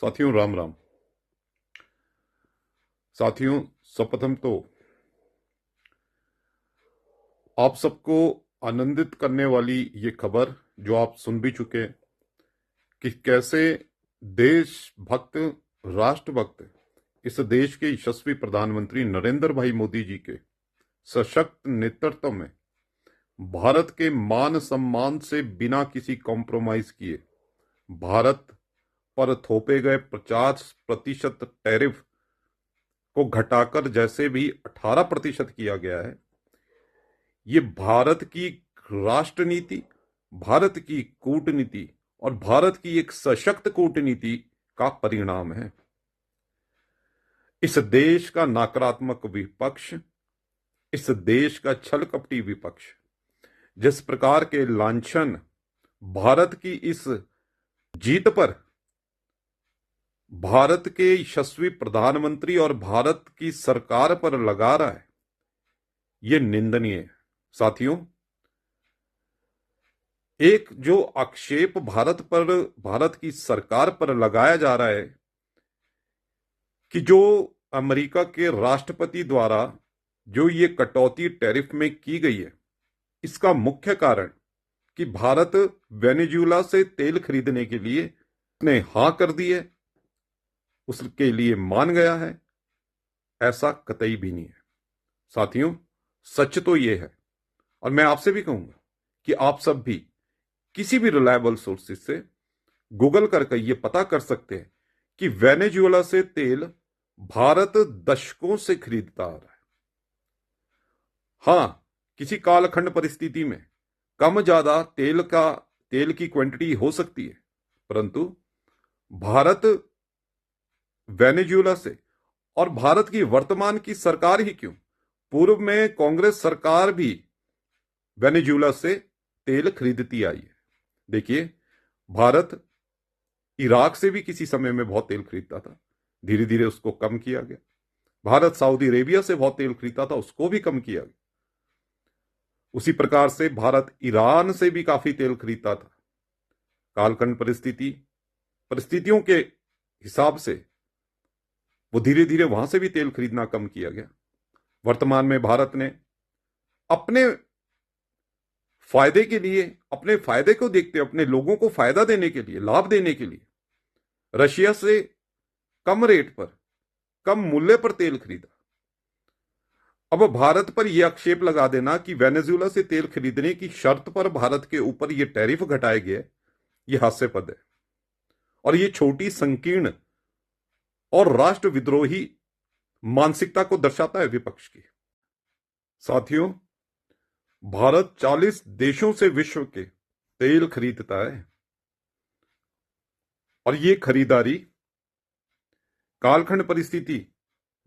साथियों राम राम। साथियों, सर्वप्रथम तो आप सबको आनंदित करने वाली ये खबर जो आप सुन भी चुके हैं कि कैसे देशभक्त राष्ट्रभक्त इस देश के यशस्वी प्रधानमंत्री नरेंद्र भाई मोदी जी के सशक्त नेतृत्व में भारत के मान सम्मान से बिना किसी कॉम्प्रोमाइज किए भारत पर थोपे गए 50% टैरिफ को घटाकर जैसे भी 18% किया गया है, ये भारत की राष्ट्र नीति, भारत की कूटनीति और भारत की एक सशक्त कूटनीति का परिणाम है। इस देश का नकारात्मक विपक्ष, इस देश का छल कपटी विपक्ष जिस प्रकार के लांछन भारत की इस जीत पर भारत के यशस्वी प्रधानमंत्री और भारत की सरकार पर लगा रहा है, यह निंदनीय है। साथियों, एक जो आक्षेप भारत की सरकार पर लगाया जा रहा है कि जो अमेरिका के राष्ट्रपति द्वारा जो ये कटौती टैरिफ में की गई है, इसका मुख्य कारण कि भारत वेनेजुएला से तेल खरीदने के लिए ने हां कर दी है, उसके लिए मान गया है, ऐसा कतई भी नहीं है। साथियों, सच तो यह है, और मैं आपसे भी कहूंगा कि आप सब भी किसी भी रिलायबल सोर्सेज से गूगल करके यह पता कर सकते हैं कि वेनेजुएला से तेल भारत दशकों से खरीदता आ रहा है। हां, किसी कालखंड परिस्थिति में कम ज्यादा तेल की क्वांटिटी हो सकती है, परंतु भारत वेनेजुएला से, और भारत की वर्तमान की सरकार ही क्यों, पूर्व में कांग्रेस सरकार भी वेनेजुएला से तेल खरीदती आई है। देखिए, भारत इराक से भी किसी समय में बहुत तेल खरीदता था, धीरे धीरे उसको कम किया गया। भारत सऊदी अरेबिया से बहुत तेल खरीदता था, उसको भी कम किया गया। उसी प्रकार से भारत ईरान से भी काफी तेल खरीदता था। कालखंड परिस्थितियों के हिसाब से वो धीरे धीरे वहां से भी तेल खरीदना कम किया गया। वर्तमान में भारत ने अपने फायदे के लिए, अपने फायदे को देखते, अपने लोगों को फायदा देने के लिए, लाभ देने के लिए रशिया से कम रेट पर, कम मूल्य पर तेल खरीदा। अब भारत पर यह आक्षेप लगा देना कि वेनेजुएला से तेल खरीदने की शर्त पर भारत के ऊपर यह टैरिफ घटाए गए, यह हास्यास्पद है और यह छोटी, संकीर्ण और राष्ट्र विद्रोही मानसिकता को दर्शाता है विपक्ष की। साथियों, भारत 40 देशों से विश्व के तेल खरीदता है और यह खरीदारी कालखंड परिस्थिति,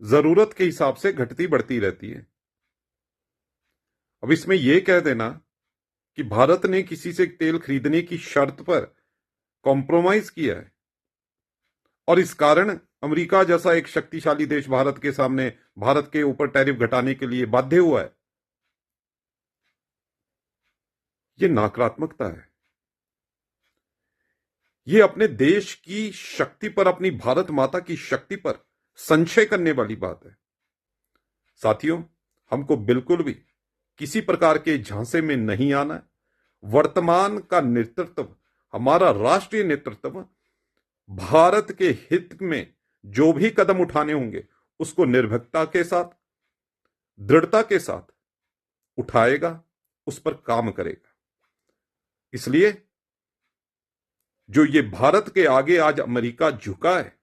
जरूरत के हिसाब से घटती बढ़ती रहती है। अब इसमें यह कह देना कि भारत ने किसी से तेल खरीदने की शर्त पर कॉम्प्रोमाइज किया है और इस कारण अमेरिका जैसा एक शक्तिशाली देश भारत के सामने, भारत के ऊपर टैरिफ घटाने के लिए बाध्य हुआ है, यह नकारात्मकता है। यह अपने देश की शक्ति पर, अपनी भारत माता की शक्ति पर संशय करने वाली बात है। साथियों, हमको बिल्कुल भी किसी प्रकार के झांसे में नहीं आना है। वर्तमान का नेतृत्व, हमारा राष्ट्रीय नेतृत्व भारत के हित में जो भी कदम उठाने होंगे उसको निर्भीकता के साथ, दृढ़ता के साथ उठाएगा, उस पर काम करेगा। इसलिए जो ये भारत के आगे आज अमेरिका झुका है,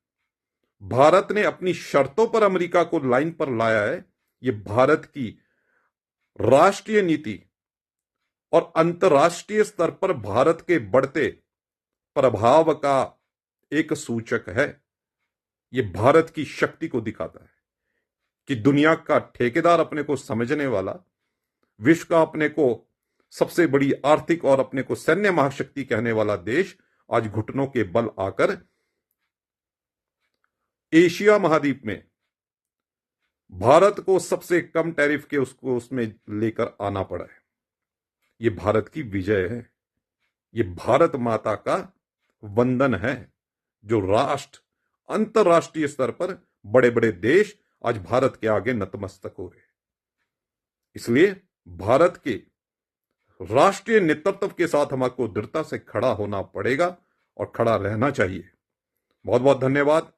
भारत ने अपनी शर्तों पर अमेरिका को लाइन पर लाया है, ये भारत की राष्ट्रीय नीति और अंतर्राष्ट्रीय स्तर पर भारत के बढ़ते प्रभाव का एक सूचक है। यह भारत की शक्ति को दिखाता है कि दुनिया का ठेकेदार, अपने को समझने वाला, विश्व का अपने को सबसे बड़ी आर्थिक और अपने को सैन्य महाशक्ति कहने वाला देश आज घुटनों के बल आकर एशिया महाद्वीप में भारत को सबसे कम टैरिफ के उसमें लेकर आना पड़ा है। यह भारत की विजय है, यह भारत माता का वंदन है, जो राष्ट्र अंतरराष्ट्रीय स्तर पर बड़े बड़े देश आज भारत के आगे नतमस्तक हो रहे हैं। इसलिए भारत के राष्ट्रीय नेतृत्व के साथ हमको दृढ़ता से खड़ा होना पड़ेगा और खड़ा रहना चाहिए। बहुत बहुत धन्यवाद।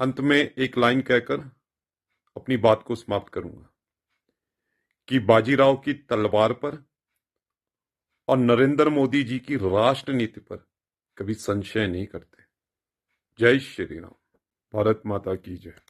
अंत में एक लाइन कहकर अपनी बात को समाप्त करूंगा कि बाजीराव की तलवार पर और नरेंद्र मोदी जी की राष्ट्र नीति पर कभी संशय नहीं करते। जय श्री राम। भारत माता की जय।